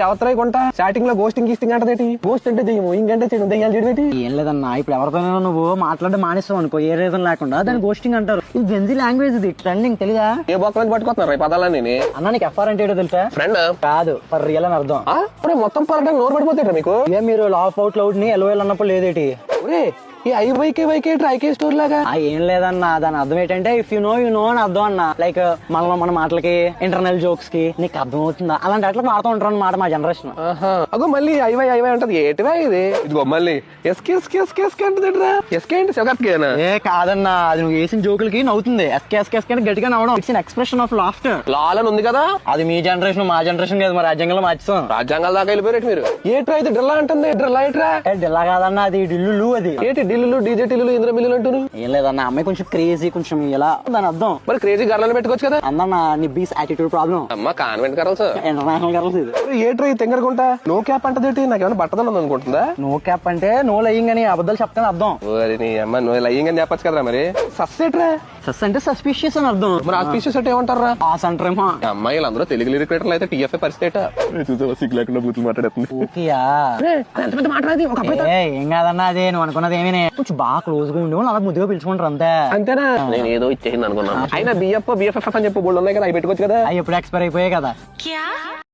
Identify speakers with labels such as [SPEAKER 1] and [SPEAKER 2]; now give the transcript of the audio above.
[SPEAKER 1] ఎవరితో కొంట స్టార్టింగ్ లో గోస్టింగ్ గిస్టింగ్ అంటదేటి గోస్ట్ అంటే దెయ్యము ఇంకంటే చెడు దెయ్యాలు చేయడం
[SPEAKER 2] ఏం లేదన్నా ఇప్పుడు ఎవరితోనో నువ్వు మాట్లాడడం మానేస్తావు అనుకో ఏ రీజన్ లేకుండా దాన్ని గోస్టింగ్ అంటారు. ఇది జెన్జీ లాంగ్వేజ్, ఇది ట్రెండింగ్ తెలుగా.
[SPEAKER 1] ఏ బొక్క నుంచి పట్టుకొస్తున్నారు ఈ పదాలని.
[SPEAKER 2] అన్నా నీకు ఎఫ్ఆర్ అంటే ఏంటో తెలుసా?
[SPEAKER 1] ఫ్రెండ్
[SPEAKER 2] కాదు, ఫర్ రియల్ అని అర్థం.
[SPEAKER 1] మొత్తం పడడానికి నోరు పడిపోతాడు మీకు.
[SPEAKER 2] ఏం మీరు లాఫ్ అవుట్ లౌడ్ ని ఎల్ఓఎల్ అన్నప్పుడు లేదేటి?
[SPEAKER 1] ఈ ఐకే స్టోర్ లాగా
[SPEAKER 2] ఏం లేదన్నా, దాని అర్థం ఏంటంటే ఇఫ్ యు నో అని అర్థం అన్న. లైక్ మన మాటలకి ఇంటర్నల్ జోక్స్ కి నీకు అర్థం అవుతుందా అలాంటి అట్లా వాడుతూ ఉంటారు అన్నమాట మా జనరేషన్.
[SPEAKER 1] అగో మళ్ళీ ఐవై అంటది ఏటివా ఇది. ఇదిగో మళ్ళీ ఎస్కే
[SPEAKER 2] ఏ కాదన్నా, అది నువ్వు వేసిన జోకులకి నవ్వుతుంది. ఎస్కే గట్టిగా నవ్వడం ఇట్స్ ఎక్స్ప్రెషన్ ఆఫ్ లాఫ్టర్.
[SPEAKER 1] లాలని ఉంది కదా,
[SPEAKER 2] అది మీ జనరేషన్ మా జనరేషన్ కాదు, మా రాజ్యాంగంలో మార్చాం.
[SPEAKER 1] రాజ్యాంగాల దాకా వెళ్ళిపోయారు మీరు. ఏట్రా ఇది డ్రిల్లా అంటుంది. డ్రిల్లా ఏట్రా?
[SPEAKER 2] డ్రిల్లా కాదన్నా, అది డిల్లు. అది
[SPEAKER 1] ఏంటి ఢిల్లీలు డీజే టిల్లు ఇంద్ర మిల్లులు అంటారు?
[SPEAKER 2] ఏం లేదన్నా, అమ్మాయి కొంచెం క్రేజీ, కొంచెం ఇలా దాని అర్థం.
[SPEAKER 1] మరి క్రేజీ గర్లని పెట్టుకోవచ్చు కదా.
[SPEAKER 2] అందన్నా నీ బీస్ యాటిట్యూడ్ ప్రాబ్లం.
[SPEAKER 1] అమ్మ కాన్వెంట్ గర్ల్స్,
[SPEAKER 2] ఇంటర్నేషనల్ గర్ల్స్. ఇది
[SPEAKER 1] ఏట్రా ఈ తెంగరకుంటా నో క్యాప్ అంటదేటి? నాకేమైనా బట్టదనం అనుకుంటుందా?
[SPEAKER 2] నో క్యాప్ అంటే నో లయింగ్ అని అబద్ధాలు చెప్తాను అర్థం.
[SPEAKER 1] నీ అమ్మ నువ్వు లయింగ్ అని చెప్పచ్చు కదరా. మరి సస్సేట్రా?
[SPEAKER 2] సస్ అంటే సస్పిషియస్ అని అర్థం.
[SPEAKER 1] మరి ఆస్పిషియస్ అంటే ఏమంటారా?
[SPEAKER 2] ఆస్ అంటారేమో.
[SPEAKER 1] అమ్మాయిలు అందరూ తెలుగు లిరిక్రేటర్లు అయితే టీఎఫ్ఏ పరిస్థితి సిగ్గు లేకుండా బూతులు మాట్లాడుతుంది.
[SPEAKER 2] ఏం కాదన్నా, అదే నువ్వు అనుకున్నది ఏమీ కొంచెం బాగా క్లోజ్ గా ఉండి అలా ముద్దుగా పిలుచుకుంటారు అంతే.
[SPEAKER 1] అంతేనా? నేను ఏదో ఇచ్చేసింది అనుకున్నాను. అయినా బిఎఫ్ఎఫ్ అని చెప్పి బోర్డు ఉన్నాయి కదా, అవి పెట్టుకోవచ్చు కదా.
[SPEAKER 2] అవి ఎప్పుడు ఎక్స్పైర్ అయిపోయాయి కదా.